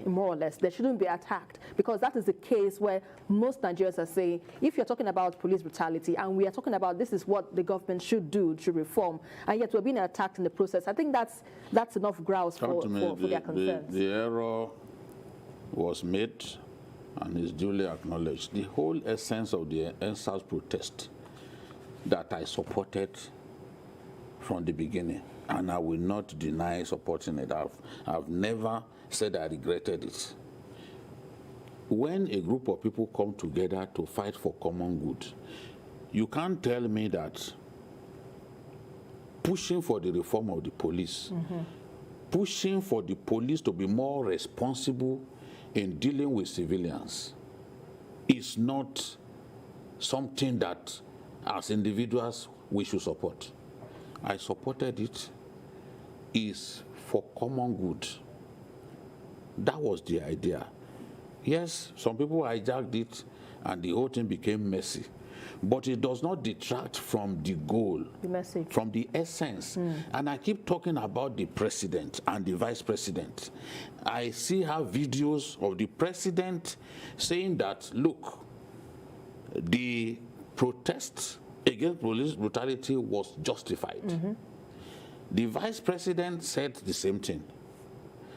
more or less. They shouldn't be attacked, because that is the case where most Nigerians are saying, if you're talking about police brutality, and we are talking about this is what the government should do to reform, and yet we're being attacked in the process, I think that's enough grounds for their concerns. The error was made and is duly acknowledged. The whole essence of the NSAS protest that I supported from the beginning, and I will not deny supporting it. I've never said I regretted it. When a group of people come together to fight for common good, you can't tell me that pushing for the reform of the police, pushing for the police to be more responsible in dealing with civilians is not something that as individuals we should support. I supported it. Is for common good. That was the idea. Yes, some people hijacked it and the whole thing became messy. But it does not detract from the goal, the message, from the essence. And I keep talking about the president and the vice president. I see videos of the president saying that, look, the protest against police brutality was justified. The vice president said the same thing.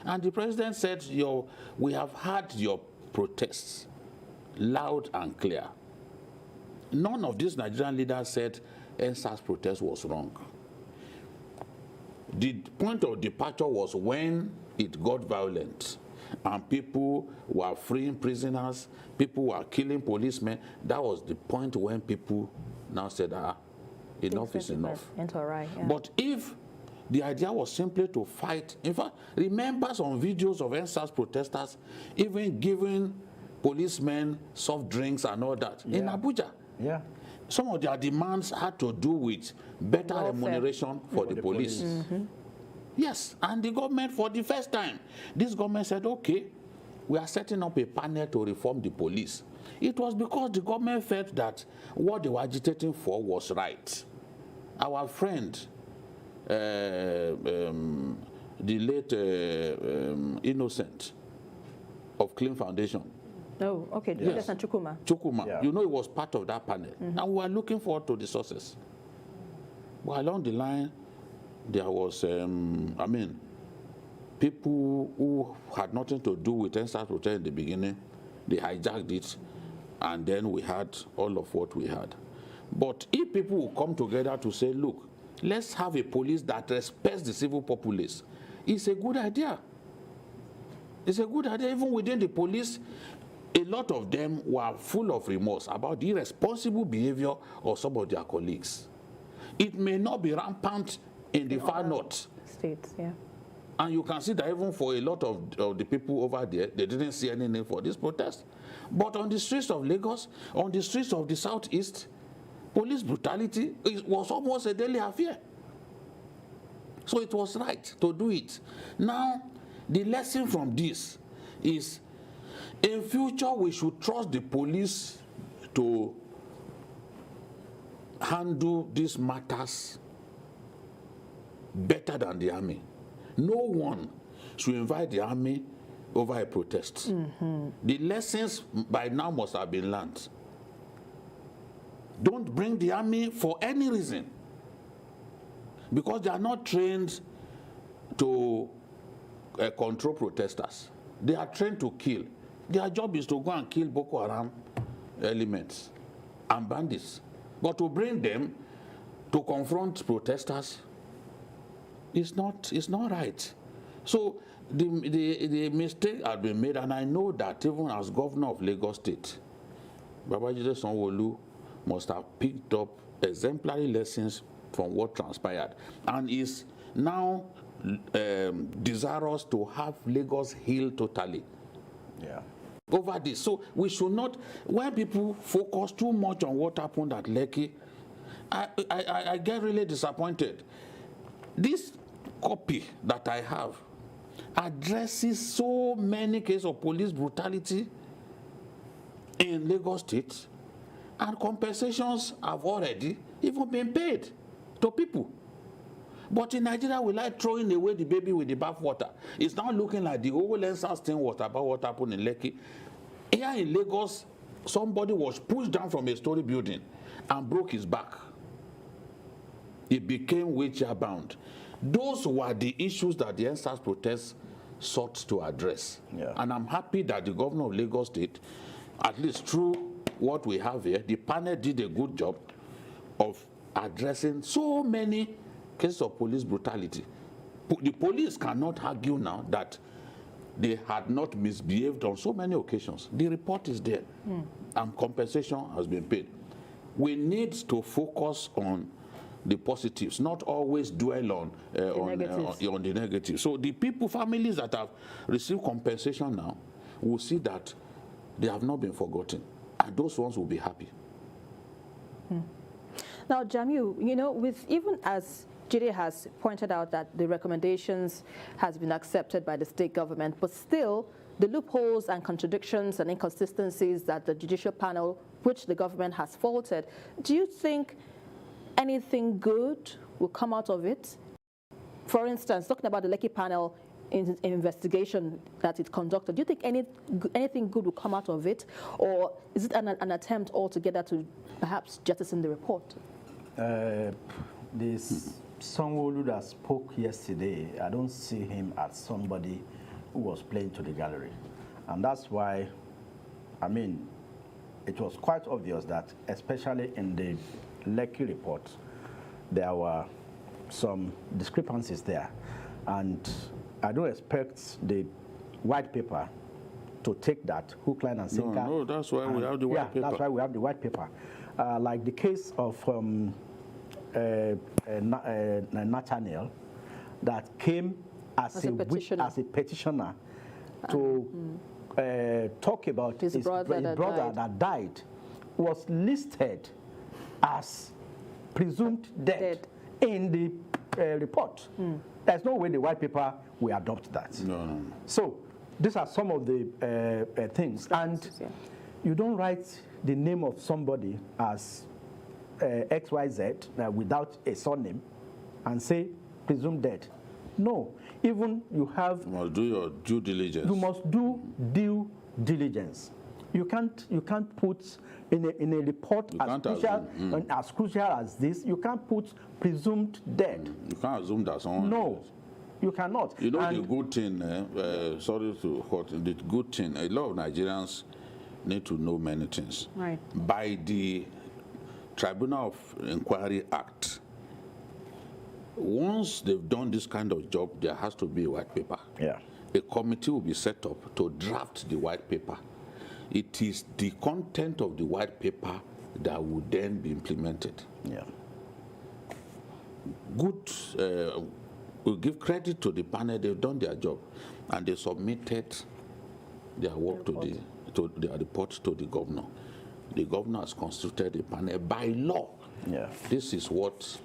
And the president said, we have heard your protests loud and clear. None of these Nigerian leaders said NSAS protest was wrong. The point of departure was when it got violent and people were freeing prisoners, people were killing policemen. That was the point when people now said, enough is enough. But if the idea was simply to fight, in fact, remember some videos of NSAS protesters even giving policemen soft drinks and all that in Abuja. Some of their demands had to do with better remuneration for the police. Yes, and the government, for the first time, this government said, okay, we are setting up a panel to reform the police. It was because the government felt that what they were agitating for was right. Our friend, the late Innocent of Clean Foundation. Oh, okay. Yes. Chukuma. Chukuma. You know, it was part of that panel. And we were looking forward to the sources. But along the line, there was, people who had nothing to do with NSAS protest in the beginning. They hijacked it, and then we had all of what we had. But if people will come together to say, look, let's have a police that respects the civil populace, it's a good idea. It's a good idea. Even within the police, a lot of them were full of remorse about the irresponsible behavior of some of their colleagues. It may not be rampant in the far north states, and you can see that even for a lot of the people over there, they didn't see any need for this protest. But on the streets of Lagos, on the streets of the southeast, police brutality was almost a daily affair. So it was right to do it. Now, the lesson from this is, in future, we should trust the police to handle these matters better than the army. No one should invite the army over a protest. The lessons by now must have been learned. Don't bring the army for any reason, because they are not trained to control protesters. They are trained to kill. Their job is to go and kill Boko Haram elements and bandits. But to bring them to confront protesters is not right. So the mistake had been made, and I know that even as governor of Lagos State, Babajide Sanwo-Olu must have picked up exemplary lessons from what transpired, and is now desirous to have Lagos heal totally. Over this. So we should not, when people focus too much on what happened at Lekki, I get really disappointed. This copy that I have addresses so many cases of police brutality in Lagos State, and compensations have already even been paid to people. But in Nigeria, we like throwing away the baby with the bathwater. It's now looking like the whole NSAS thing was about what happened in Lekki. Here in Lagos, somebody was pushed down from a story building and broke his back. It became wheelchair bound. Those were the issues that the NSAS protests sought to address. Yeah. And I'm happy that the governor of Lagos State, at least through what we have here, the panel did a good job of addressing so many cases of police brutality. The police cannot argue now that they had not misbehaved on so many occasions. The report is there, and compensation has been paid. We need to focus on the positives, not always dwell on the negatives. So the families that have received compensation now will see that they have not been forgotten, and those ones will be happy. Now, Jamiu, you know, with even as Jide has pointed out that the recommendations has been accepted by the state government, but still the loopholes and contradictions and inconsistencies that the judicial panel, which the government has faulted, do you think anything good will come out of it? For instance, talking about the Lekki panel investigation that it conducted, do you think anything good will come out of it, or is it an attempt altogether to perhaps jettison the report? This Sanwo-Olu that spoke yesterday, I don't see him as somebody who was playing to the gallery. And that's why, I mean, it was quite obvious that, especially in the Lekki report, there were some discrepancies there. And I don't expect the white paper to take that hook, line, and sinker. No, that's why we have the white paper. That's why we have the white paper. Like the case of Nathaniel, that came as a petitioner to talk about his brother that died, was listed as presumed dead in the report. There's no way the white paper will adopt that. No. So these are some of the things. And you don't write the name of somebody as XYZ without a surname and say presumed dead. No. Even you have... You must do your due diligence. You must do due diligence. You can't put in a report as crucial as this, you can't put presumed dead. You can't assume that someone... No, you cannot. You know, the good thing, sorry to quote, the good thing, a lot of Nigerians need to know many things. Right. By the Tribunal of Inquiry Act, once they've done this kind of job, there has to be a white paper. Yeah. A committee will be set up to draft the white paper. It is the content of the white paper that will then be implemented. Yeah. Good. We'll give credit to the panel. They've done their job, and they submitted their work to their report to the governor. The governor has constituted a panel by law. Yeah. This is what.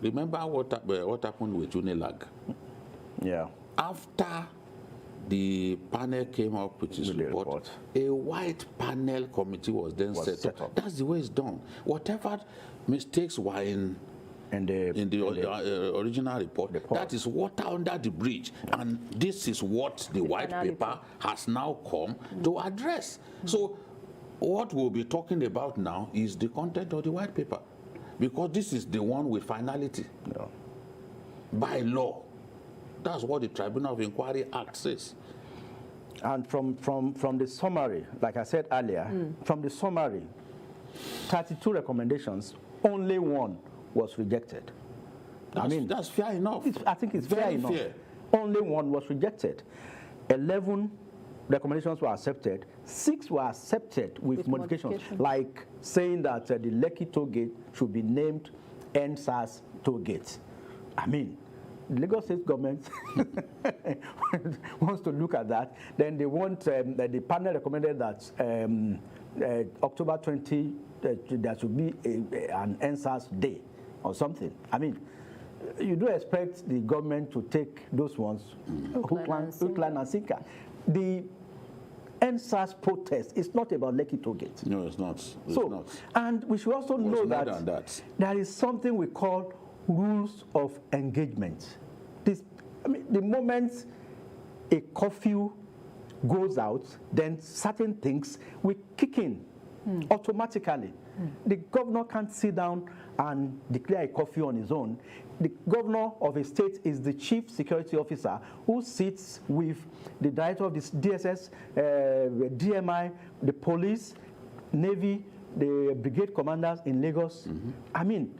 Remember what happened with Unilag? Yeah. After the panel came up with his report, a white panel committee was then set up. That's the way it's done. Whatever mistakes were in the original report, that is water under the bridge. And this is what the white paper has now come to address. So what we'll be talking about now is the content of the white paper, because this is the one with finality. Yeah. By law. That's what the Tribunal of Inquiry Act says. And from the summary, like I said earlier, from the summary, 32 recommendations, only one was rejected. That's fair enough. I think it's fair enough. Only one was rejected. 11 recommendations were accepted. 6 were accepted with modifications, like saying that the Lekki toll gate should be named NSAS toll gate. I mean, the Lagos State government wants to look at that. Then they want, the panel recommended that October 20, there should be an NSAS day or something. I mean, you do expect the government to take those ones, hook, line, and sinker. The NSAS protest is not about Lekki toll gate. No, it's not. It's not. And we should also know that there is something we call rules of engagement. The moment a curfew goes out, then certain things will kick in automatically. The governor can't sit down and declare a curfew on his own. The governor of a state is the chief security officer who sits with the director of the DSS, DMI, the police, Navy, the brigade commanders in Lagos. I mean,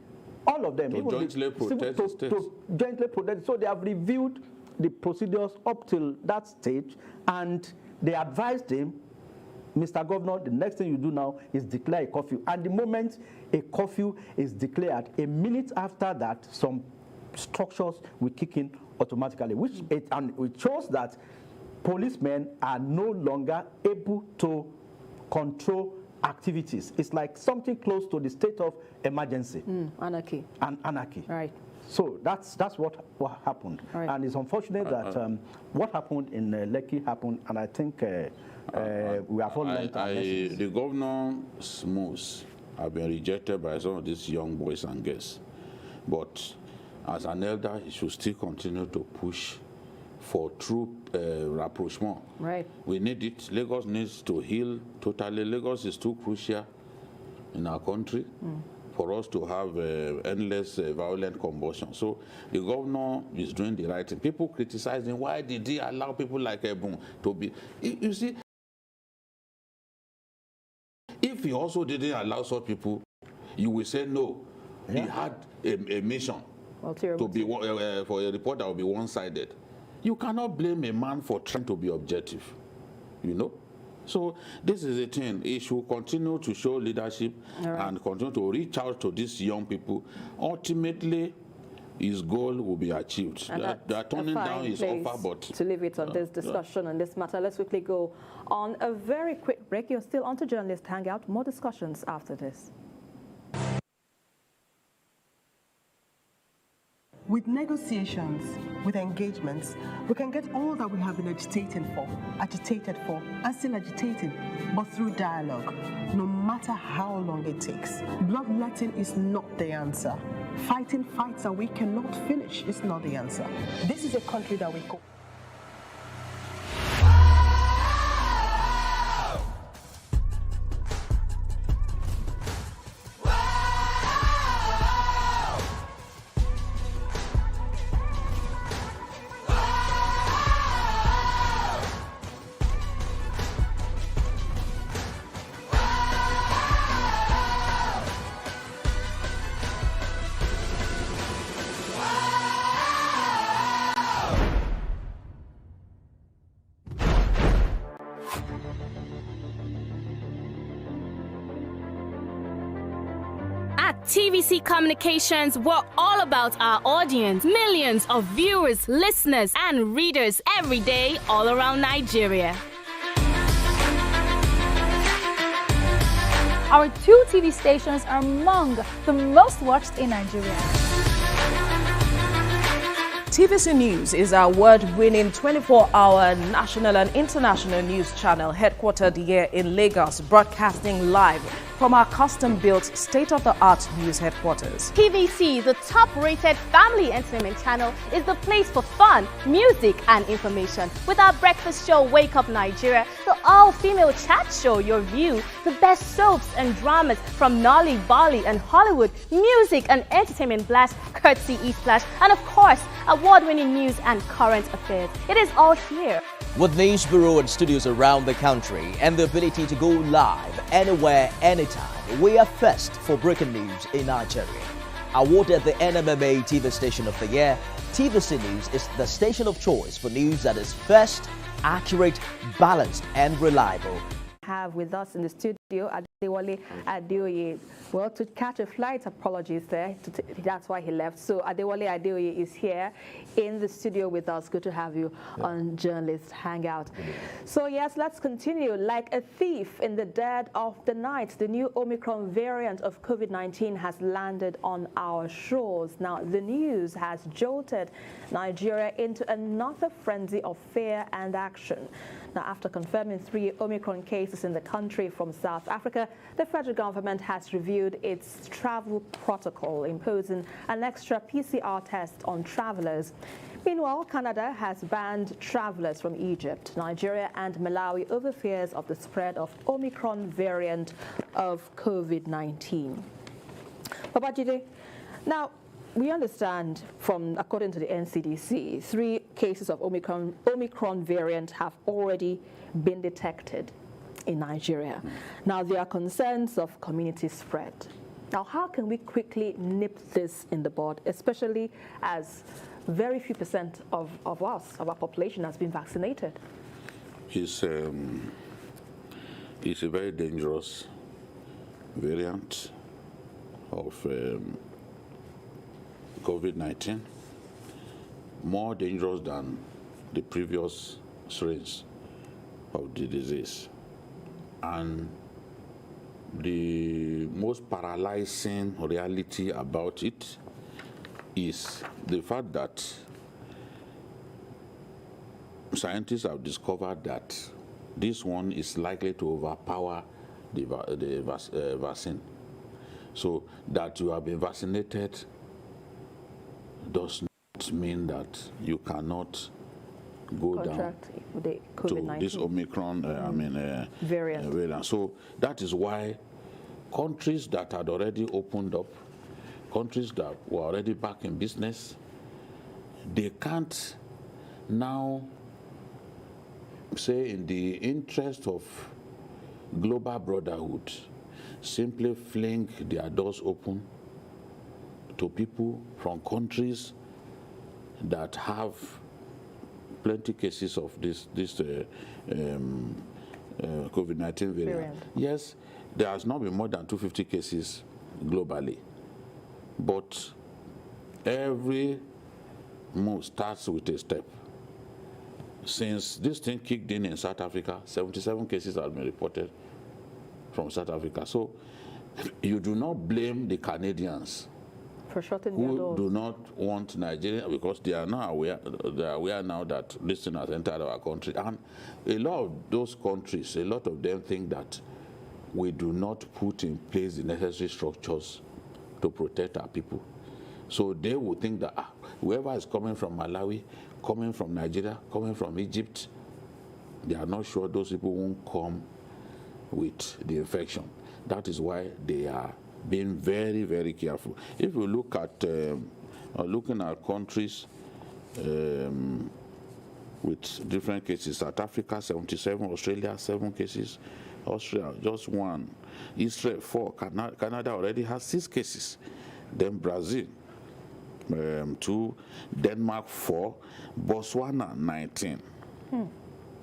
all of them. To jointly protect the states. To jointly protect. So they have reviewed the procedures up till that stage, and they advised him, Mr. Governor, the next thing you do now is declare a curfew. And the moment a curfew is declared, a minute after that, some structures will kick in automatically, it shows that policemen are no longer able to control activities. It's like something close to the state of emergency. Anarchy. And anarchy. Right. So that's what happened. Right. And it's unfortunate that what happened in Lekki happened, and I think we have all learned our lessons. The governor's moves have been rejected by some of these young boys and girls. But as an elder, he should still continue to push for true rapprochement. Right. We need it. Lagos needs to heal totally. Lagos is too crucial in our country for us to have endless violent combustion. So the governor is doing the right thing. People criticizing, why did he allow people like Ebun to be... You see, if he also didn't allow such people, you will say no. Yeah. He had a mission to be for a report that will be one-sided. You cannot blame a man for trying to be objective, you know. So this is the thing. He should continue to show leadership and continue to reach out to these young people. Ultimately, his goal will be achieved. They are turning down his offer, but... To leave it on this discussion on this matter, let's quickly go on a very quick break. You're still on to Journalist Hangout. More discussions after this. With negotiations, with engagements, we can get all that we have been agitated for, and still agitating, but through dialogue, no matter how long it takes. Bloodletting is not the answer. Fighting fights that we cannot finish is not the answer. This is a country that we call... TVC Communications, we're all about our audience. Millions of viewers, listeners, and readers every day all around Nigeria. Our 2 TV stations are among the most watched in Nigeria. TVC News is our award-winning 24-hour national and international news channel headquartered here in Lagos, broadcasting live from our custom-built, state-of-the-art news headquarters. TVC, the top-rated family entertainment channel, is the place for fun, music, and information. With our breakfast show, Wake Up Nigeria, the all-female chat show, Your View, the best soaps and dramas from Nolly, Bolly, and Hollywood, music and entertainment blast, courtesy eSplash, and of course, award-winning news and current affairs. It is all here. With news bureau and studios around the country and the ability to go live anywhere, anytime, we are first for breaking news in Nigeria. Awarded the NMMA TV Station of the Year, TVC News is the station of choice for news that is first, accurate, balanced, and reliable. Have with us in the studio Adewale Adeoye. Well, to catch a flight, apologies there. That's why he left. So Adewale Adeoye is here in the studio with us. Good to have you on Journalist Hangout. So yes, let's continue. Like a thief in the dead of the night, the new Omicron variant of COVID-19 has landed on our shores. Now, the news has jolted Nigeria into another frenzy of fear and action. Now, after confirming 3 Omicron cases in the country from South Africa, the federal government has reviewed its travel protocol, imposing an extra PCR test on travelers. Meanwhile, Canada has banned travelers from Egypt, Nigeria and Malawi over fears of the spread of Omicron variant of COVID-19. Babajide, now, we understand from, according to the NCDC, 3 cases of Omicron variant have already been detected in Nigeria. Now, there are concerns of community spread. Now, how can we quickly nip this in the bud, especially as very few percent of our population has been vaccinated? It's a very dangerous variant of COVID-19, more dangerous than the previous strains of the disease. And the most paralyzing reality about it is the fact that scientists have discovered that this one is likely to overpower the vaccine. So that you have been vaccinated does not mean that you cannot go down the to this Omicron variant. So that is why countries that had already opened up, countries that were already back in business, they can't now say, in the interest of global brotherhood, simply fling their doors open to people from countries that have plenty cases of this COVID-19 variant. Yes, there has not been more than 250 cases globally, but every move starts with a step. Since this thing kicked in South Africa, 77 cases have been reported from South Africa. So you do not blame the Canadians who do not want Nigeria, because they are now aware. They are aware now that this thing has entered our country, and a lot of those countries, a lot of them think that we do not put in place the necessary structures to protect our people. So they will think that whoever is coming from Malawi, coming from Nigeria, coming from Egypt, they are not sure those people won't come with the infection. That is why they are being very, very careful. If you look at looking at countries with different cases, South Africa 77, Australia 7 cases, Austria just 1, Israel 4, Canada already has 6 cases, then Brazil 2, Denmark 4, Botswana 19.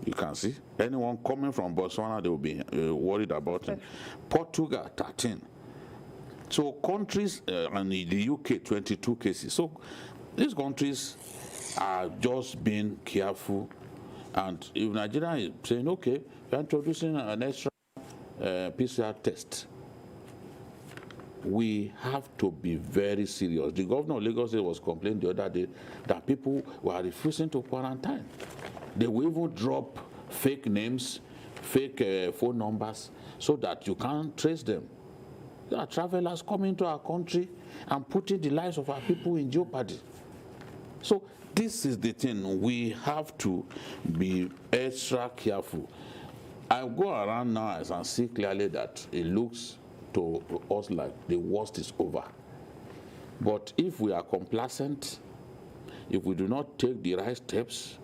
You can see anyone coming from Botswana, they will be worried about it. Portugal 13. So countries, and the UK 22 cases. So these countries are just being careful. And if Nigeria is saying, okay, we're introducing an extra PCR test, we have to be very serious. The governor of Lagos was complaining the other day that people were refusing to quarantine. They will even drop fake names, fake phone numbers, so that you can't trace them. There are travelers coming to our country and putting the lives of our people in jeopardy. So this is the thing. We have to be extra careful. I go around now and see clearly that it looks to us like the worst is over. But if we are complacent, if we do not take the right steps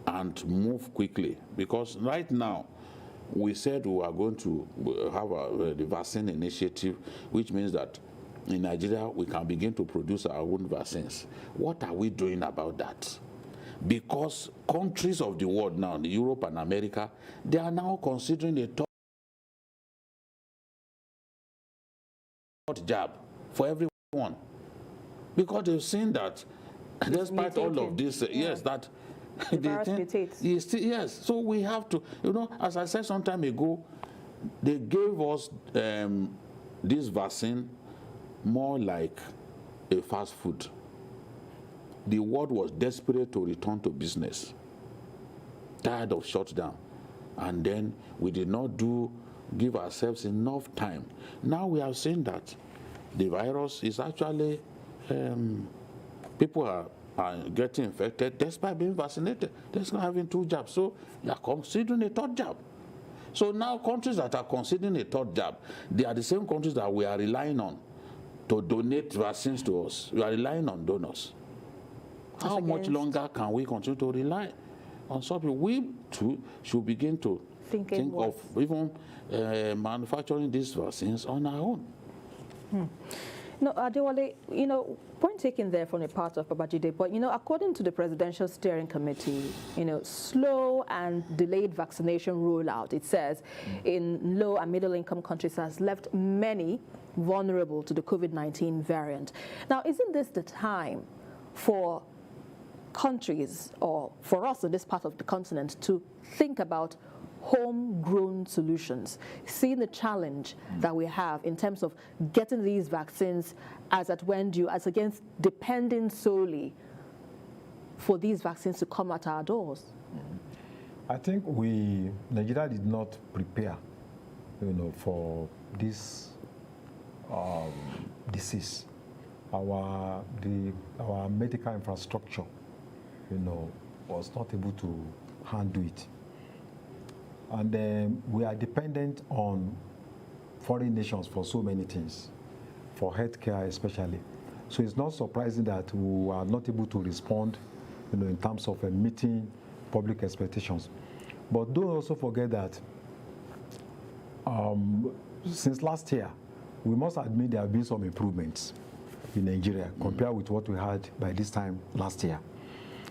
and move quickly, because right now we said we are going to have the vaccine initiative, which means that in Nigeria we can begin to produce our own vaccines. What are we doing about that? Because countries of the world now, Europe and America, they are now considering a third jab for everyone, because they've seen that despite all of this, yes, that yes. So we have to, as I said some time ago, they gave us this vaccine more like a fast food. The world was desperate to return to business. tired of shutdown. And then we did not give ourselves enough time. Now we have seen that the virus is actually, people are getting infected despite being vaccinated, despite having 2 jabs. So they are considering a 3rd jab. So now countries that are considering a 3rd jab, they are the same countries that we are relying on to donate vaccines to us. We are relying on donors. How much longer can we continue to rely on something? We too should begin to think of even manufacturing these vaccines on our own. No, Adewale, point taken there from the part of Babajide, but according to the Presidential Steering Committee, slow and delayed vaccination rollout, it says, in low and middle income countries has left many vulnerable to the COVID-19 variant. Now, isn't this the time for countries, or for us in this part of the continent, to think about homegrown solutions, seeing the challenge that we have in terms of getting these vaccines as at when due, as against depending solely for these vaccines to come at our doors? I think Nigeria did not prepare, for this disease. Our medical infrastructure, was not able to handle it. And we are dependent on foreign nations for so many things, for healthcare especially. So it's not surprising that we are not able to respond, in terms of meeting public expectations. But don't also forget that since last year, we must admit there have been some improvements in Nigeria compared with what we had by this time last year.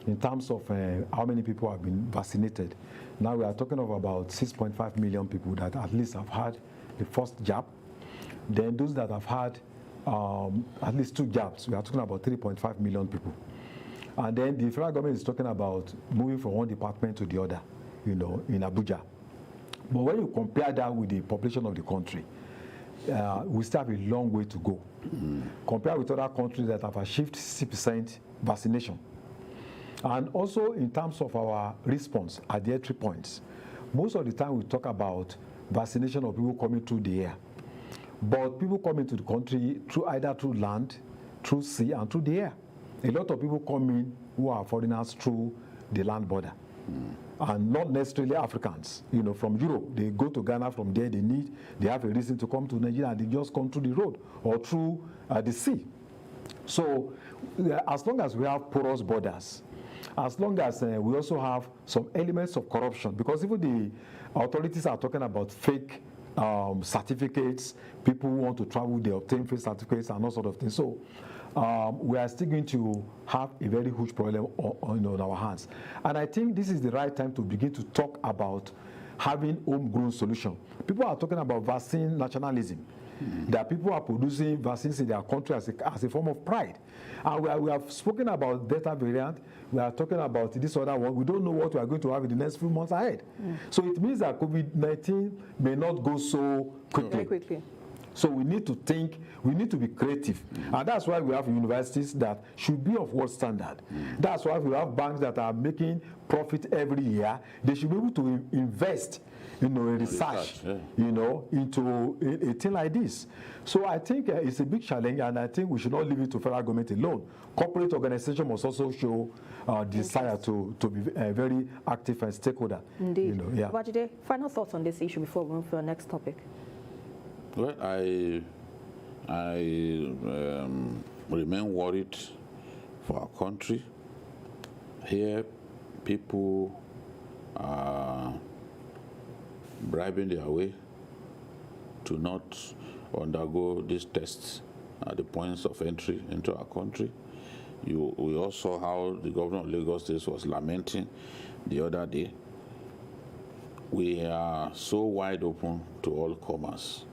In terms of how many people have been vaccinated, now we are talking of about 6.5 million people that at least have had the 1st jab. Then those that have had at least 2 jabs, we are talking about 3.5 million people. And then the federal government is talking about moving from one department to the other, in Abuja. But when you compare that with the population of the country, we still have a long way to go. Compared with other countries that have achieved 60% vaccination. And also in terms of our response at the entry points, most of the time we talk about vaccination of people coming through the air. But people coming to the country either through land, through sea, and through the air. A lot of people come in who are foreigners through the land border. And not necessarily Africans. From Europe, they go to Ghana, from there they have a reason to come to Nigeria, and they just come through the road or through the sea. So as long as we have porous borders, as long as we also have some elements of corruption, because even the authorities are talking about fake certificates, people who want to travel, they obtain fake certificates and all sort of things. So we are still going to have a very huge problem on our hands. And I think this is the right time to begin to talk about having homegrown solution. People are talking about vaccine nationalism. There are people who are producing vaccines in their country as a form of pride. And we have spoken about Delta variant. We are talking about this other one. We don't know what we are going to have in the next few months ahead. So it means that COVID-19 may not go so quickly. Very quickly. So we need to think, we need to be creative. And that's why we have universities that should be of world standard. That's why we have banks that are making profit every year. They should be able to invest research, into a thing like this. So I think it's a big challenge, and I think we should not leave it to federal government alone. Corporate organization must also show desire to be very active and stakeholder. Indeed. Babajide, final thoughts on this issue before we move to the next topic. Well, I remain worried for our country. Here, people are bribing their way to not undergo these tests at the points of entry into our country. We also saw how the governor of Lagos State was lamenting the other day. We are so wide open to all comers.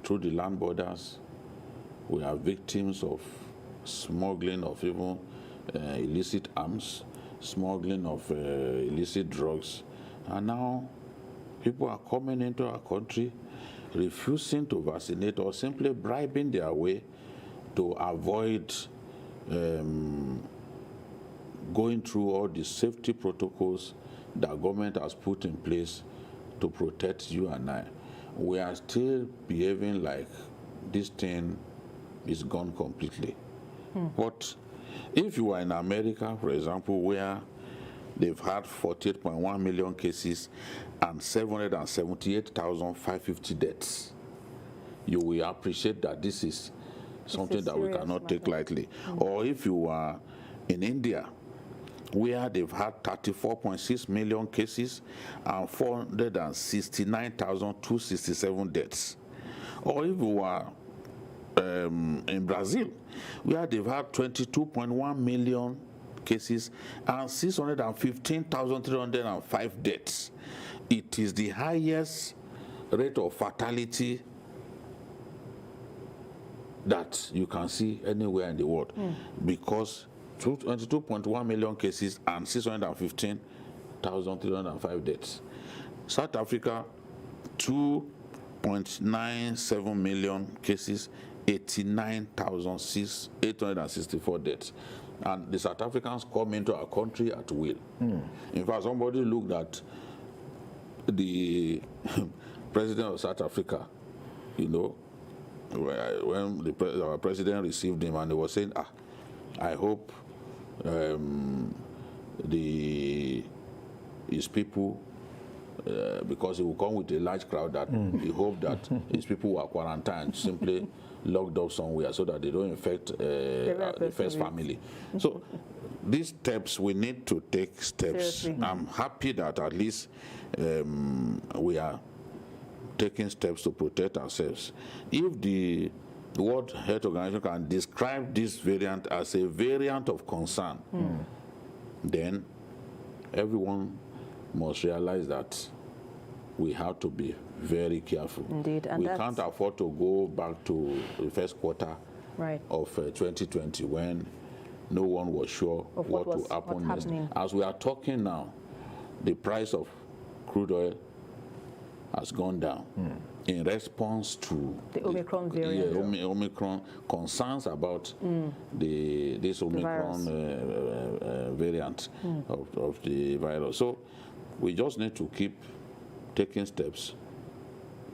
Through the land borders, we are victims of smuggling of even illicit arms, smuggling of illicit drugs, and now people are coming into our country, refusing to vaccinate or simply bribing their way to avoid going through all the safety protocols that government has put in place to protect you and I, we are still behaving like this thing is gone completely. But if you are in America, for example, where they've had 48.1 million cases and 778,550 deaths, you will appreciate that this is something that we cannot take lightly. Or if you are in India, where they've had 34.6 million cases and 469,267 deaths. Or if you are in Brazil, where they've had 22.1 million cases and 615,305 deaths. It is the highest rate of fatality that you can see anywhere in the world, because 22.1 million cases and 615,305 deaths. South Africa, 2.97 million cases, 89,864 deaths. And the South Africans come into our country at will. In fact, somebody looked at the president of South Africa, you know, when our president received him, and they were saying, I hope his people, because he will come with a large crowd, that he hoped that his people were quarantined, simply locked up somewhere so that they don't infect the first family. So these steps, we need to take steps. Seriously. I'm happy that at least we are taking steps to protect ourselves. If the World Health Organization can describe this variant as a variant of concern, then everyone must realize that we have to be very careful. Indeed, and we can't afford to go back to the first quarter of 2020 when no one was sure what will happen next. As we are talking now, the price of crude oil has gone down in response to the Omicron variant. Omicron concerns about this Omicron variant of the virus. So we just need to keep taking steps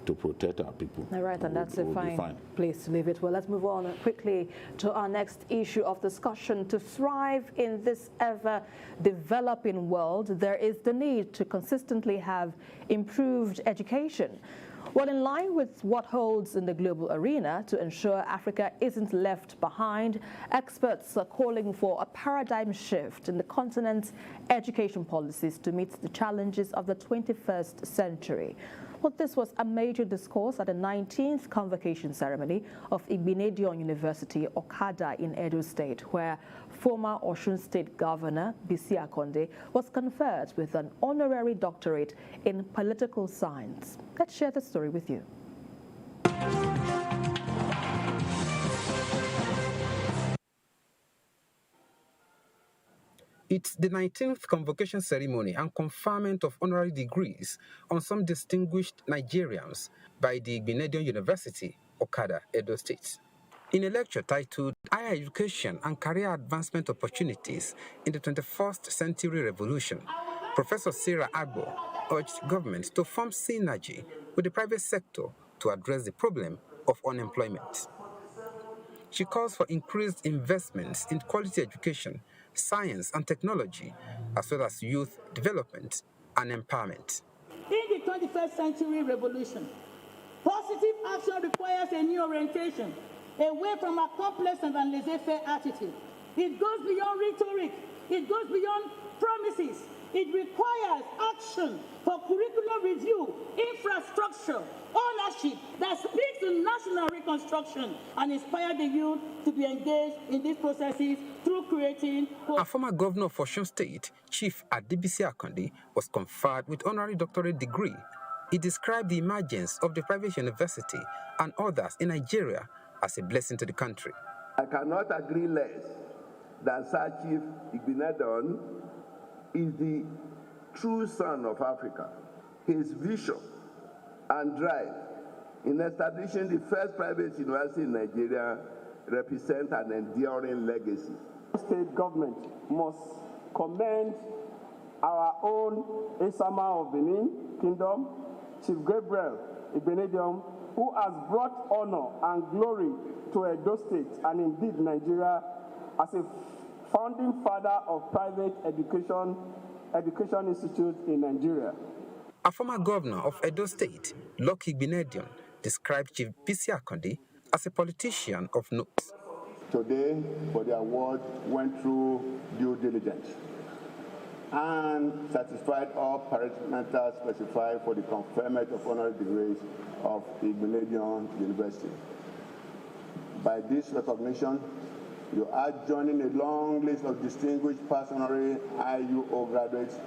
to protect our people. All right, and that's a fine place to leave it. Well, let's move on quickly to our next issue of discussion. To thrive in this ever-developing world, there is the need to consistently have improved education. Well, in line with what holds in the global arena to ensure Africa isn't left behind, experts are calling for a paradigm shift in the continent's education policies to meet the challenges of the 21st century. Well, this was a major discourse at the 19th convocation ceremony of Igbinedion University, Okada in Edo State, where former Osun State Governor Bisi Akonde was conferred with an honorary doctorate in political science. Let's share the story with you. It's the 19th convocation ceremony and conferment of honorary degrees on some distinguished Nigerians by the Igbinedion University, Okada, Edo State. In a lecture titled Higher Education and Career Advancement Opportunities in the 21st Century Revolution, Professor Sarah Agbo urged government to form synergy with the private sector to address the problem of unemployment. She calls for increased investments in quality education, science and technology, as well as youth development and empowerment. In the 21st century revolution, positive action requires a new orientation, away from a complacent and laissez-faire attitude. It goes beyond rhetoric. It goes beyond promises. It requires action for curriculum review, infrastructure, ownership that speaks to national reconstruction and inspire the youth to be engaged in these processes through creating... A former governor of Osun State, Chief Adebisi Akonde, was conferred with honorary doctorate degree. He described the emergence of the private university and others in Nigeria as a blessing to the country. I cannot agree less that Sir Chief Igbinedion is the true son of Africa. His vision and drive in establishing the first private university in Nigeria represent an enduring legacy. State government must commend our own Esama of Benin Kingdom, Chief Gabriel Igbenedion, who has brought honor and glory to Edo State and indeed Nigeria as a founding father of private education institute in Nigeria. A former governor of Edo State, Lucky Igbenedion, described Chief Bisi Akande as a politician of note. Today, for the award, went through due diligence and satisfied all parameters specified for the conferment of honorary degrees of Igbenedion University. By this recognition, you are joining a long list of distinguished honorary IUO graduates,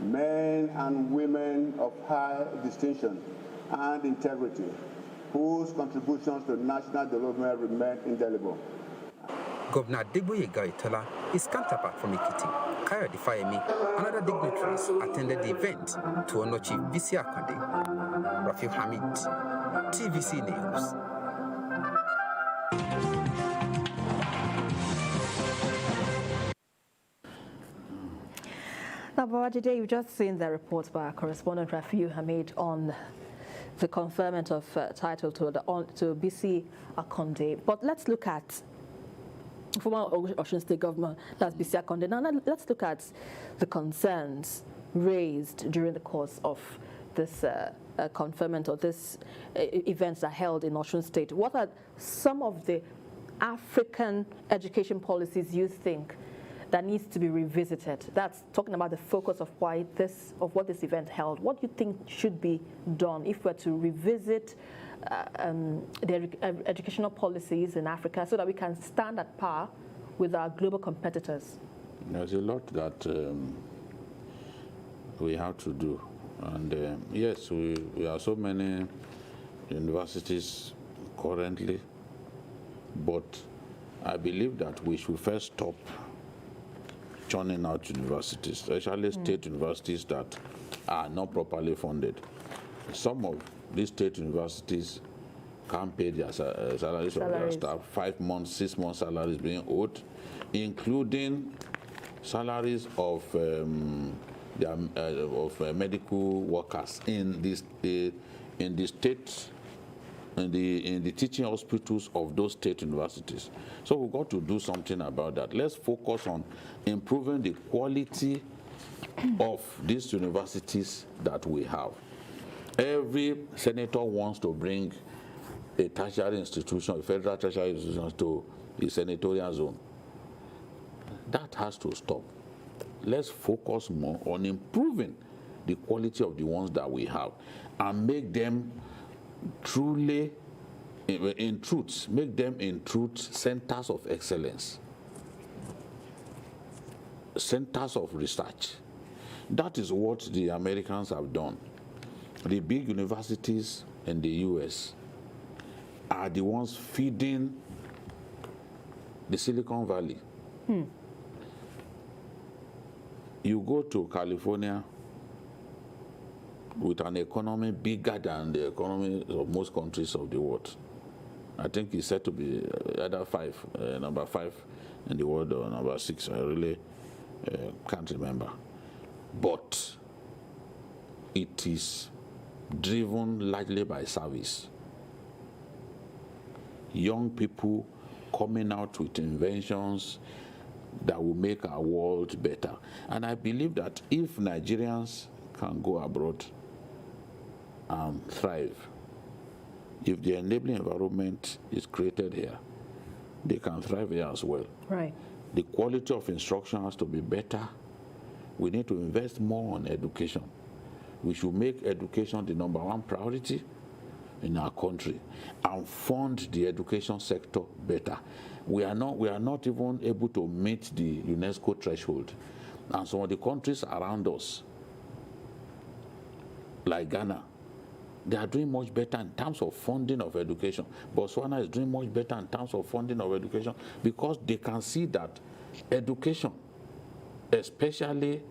men and women of high distinction and integrity, whose contributions to national development remain indelible. Governor Adegboye Gaitola, his counterpart from Ekiti, Kayode Fayemi, and other dignitaries attended the event to honor Chief Bisi Akande. Rafiu Hamid, TVC News. Now, Babajide, you've just seen the report by our correspondent Rafiu Hamid on the conferment of title to Bisi Akande. But let's look at former Osun State Governor, that's Bisi Akande. Now, let's look at the concerns raised during the course of this conferment or this events that are held in Osun State. What are some of the African education policies you think that needs to be revisited? That's talking about the focus of what this event held. What do you think should be done if we're to revisit the educational policies in Africa so that we can stand at par with our global competitors? There's a lot that we have to do. And yes, we have so many universities currently, but I believe that we should first stop churning out universities, especially state universities that are not properly funded. Some of these state universities can't pay their salaries of their staff. 5 months, 6 months salaries being owed, including salaries of medical workers in the teaching hospitals of those state universities. So we've got to do something about that. Let's focus on improving the quality of these universities that we have. Every senator wants to bring a tertiary institution, a federal tertiary institution, to the senatorial zone. That has to stop. Let's focus more on improving the quality of the ones that we have and make them truly, in truth, centers of excellence, centers of research. That is what the Americans have done. The big universities in the US are the ones feeding the Silicon Valley. You go to California with an economy bigger than the economy of most countries of the world. I think it's said to be either number 5 in the world or number 6. I really can't remember. But it is driven largely by service. Young people coming out with inventions that will make our world better. And I believe that if Nigerians can go abroad and thrive, if the enabling environment is created here, they can thrive here as well. Right. The quality of instruction has to be better. We need to invest more on education. We should make education the #1 priority in our country and fund the education sector better. We are not even able to meet the UNESCO threshold. And some of the countries around us, like Ghana, they are doing much better in terms of funding of education. Botswana is doing much better in terms of funding of education because they can see that education, especially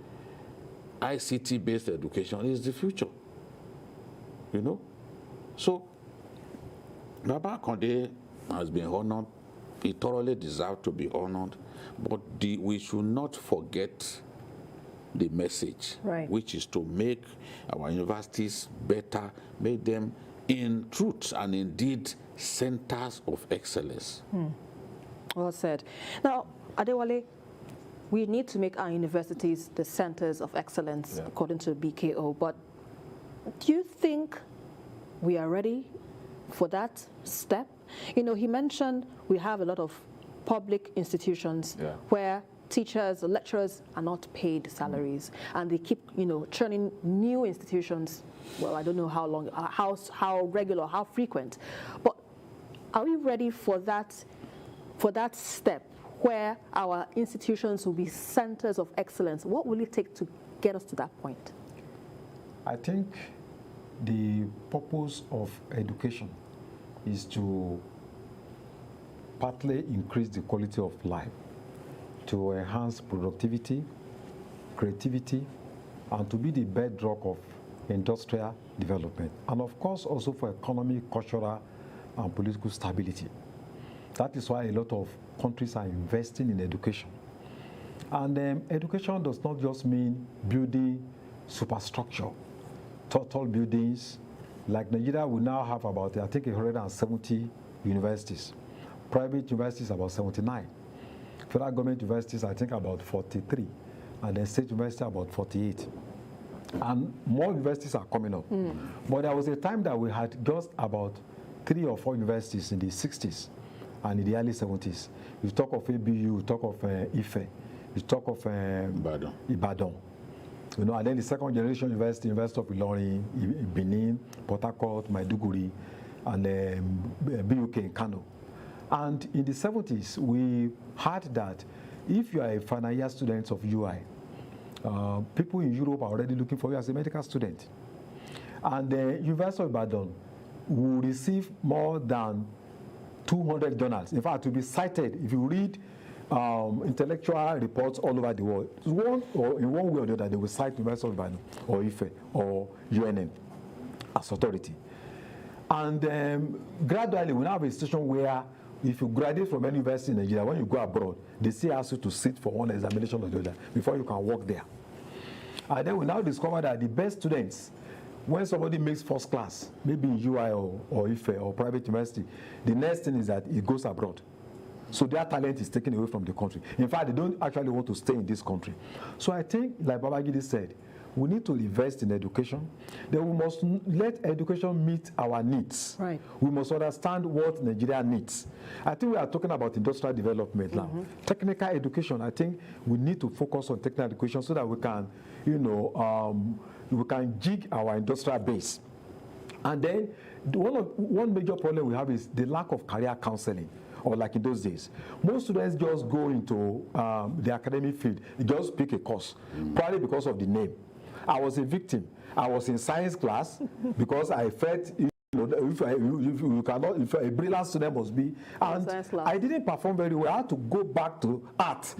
ICT-based education, is the future. You know? So, Baba Akande has been honored. He thoroughly deserved to be honored. But we should not forget the message, Right. which is to make our universities better, make them in truth and indeed centers of excellence. Well said. Now, Adewale, we need to make our universities the centers of excellence, according to BKO, but do you think we are ready for that step? You know, he mentioned we have a lot of public institutions where teachers or lecturers are not paid salaries, and they keep, you know, churning new institutions. Well, I don't know how long, how regular, how frequent, but are we ready for that step where our institutions will be centers of excellence? What will it take to get us to that point? I think the purpose of education is to partly increase the quality of life, to enhance productivity, creativity, and to be the bedrock of industrial development, and of course also for economic, cultural, and political stability. That is why a lot of countries are investing in education. And education does not just mean building superstructure, total buildings. Like Nigeria, we now have about, I think, 170 universities. Private universities, about 79. Federal government universities, I think, about 43. And then state universities, about 48. And more universities are coming up. But there was a time that we had just about 3 or 4 universities in the 60s and in the early 70s. You talk of ABU, you talk of Ife, you talk of Ibadan. You know, and then the second generation university, University of Ilorin, Benin, Port Harcourt, Maiduguri, and BUK in Kano. And in the 70s, we heard that if you are a final year student of UI, people in Europe are already looking for you as a medical student. And the University of Ibadan will receive more than 200 journals. In fact, to be cited, if you read intellectual reports all over the world, in one way or the other, they will cite University of Ibadan or IFE or UNN as authority. And gradually, we now have a situation where if you graduate from any university in Nigeria, when you go abroad, they still ask you to sit for one examination or the other before you can work there. And then we now discover that the best students, when somebody makes first class, maybe in UI or IFE or private university, the next thing is that it goes abroad. So their talent is taken away from the country. In fact, they don't actually want to stay in this country. So I think, like Babagidi said, we need to invest in education. Then we must let education meet our needs. Right. We must understand what Nigeria needs. I think we are talking about industrial development now. Technical education, I think we need to focus on technical education so that we can, you know, we can jig our industrial base. And then one major problem we have is the lack of career counseling. Or like in those days, most students just go into the academic field, just pick a course, probably because of the name. I was a victim. I was in science class because I felt, you know, if a brilliant student must be, and I didn't perform very well. I had to go back to art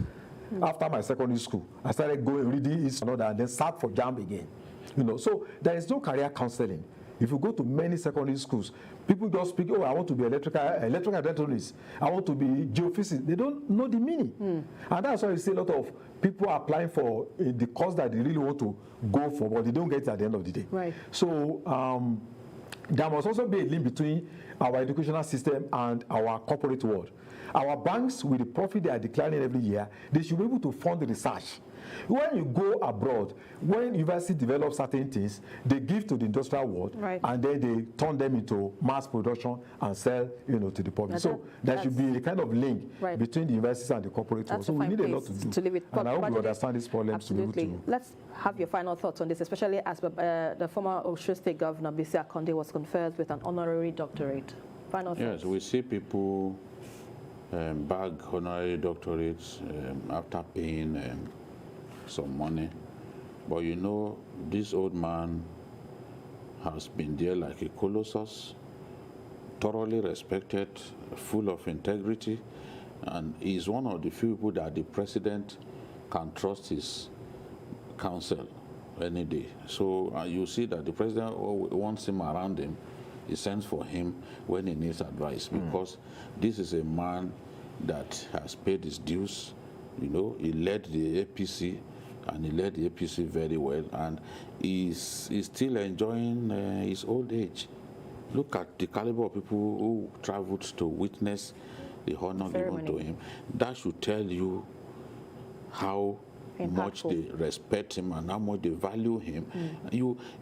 after my secondary school. I started going reading this and all that, and then sat for JAMB again. You know, so there is no career counseling. If you go to many secondary schools, people just speak, oh, I want to be electrical electronics, I want to be geophysicist. They don't know the meaning. And that's why you see a lot of people applying for the course that they really want to go for, but they don't get it at the end of the day. Right. So there must also be a link between our educational system and our corporate world. Our banks, with the profit they are declaring every year, they should be able to fund the research. When you go abroad, when university develops certain things, they give to the industrial world, and then they turn them into mass production and sell, you know, to the public. So there should be a kind of link between the universities and the corporate world. So we need a lot to do. Leave it. And I hope you understand this problem. Absolutely. To be able to. Let's have your final thoughts on this, especially as the former Osho State Governor, Bisi Akonde, was conferred with an honorary doctorate. Final thoughts. Yes, we see people bag honorary doctorates after paying some money. But you know, this old man has been there like a colossus, thoroughly respected, full of integrity, and he's one of the few people that the president can trust his counsel any day. So you see that the president wants him around him. He sends for him when he needs advice, because this is a man that has paid his dues. You know, he led the APC and he led the APC very well, and he's still enjoying his old age. Look at the caliber of people who traveled to witness the honor given to him. That should tell you how much they respect him and how much they value him.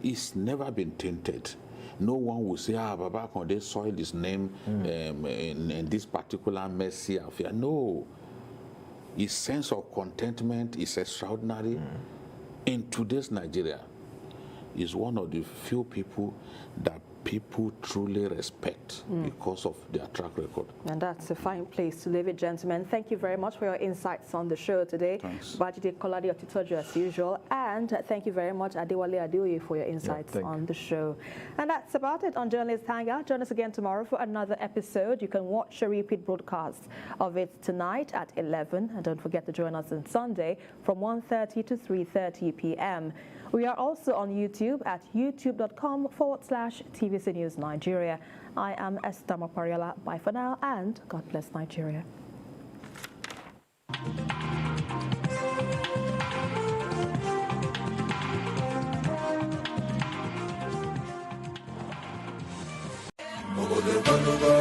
He's never been tainted. No one will say, Baba Konde soiled his name in this particular messy affair. No. His sense of contentment is extraordinary. In today's Nigeria, he's one of the few people that people truly respect because of their track record. And that's a fine place to leave it, gentlemen. Thank you very much for your insights on the show today. Thanks. Bajide Kolade Otitoju as usual. And thank you very much, Adewale Adeoye, for your insights on the show. And that's about it on Journalist Hangout. Join us again tomorrow for another episode. You can watch a repeat broadcast of it tonight at 11. And don't forget to join us on Sunday from 1:30 to 3:30 p.m. We are also on YouTube at youtube.com/TVC News Nigeria. I am Esther Mapariola. Bye for now, and God bless Nigeria. Oh,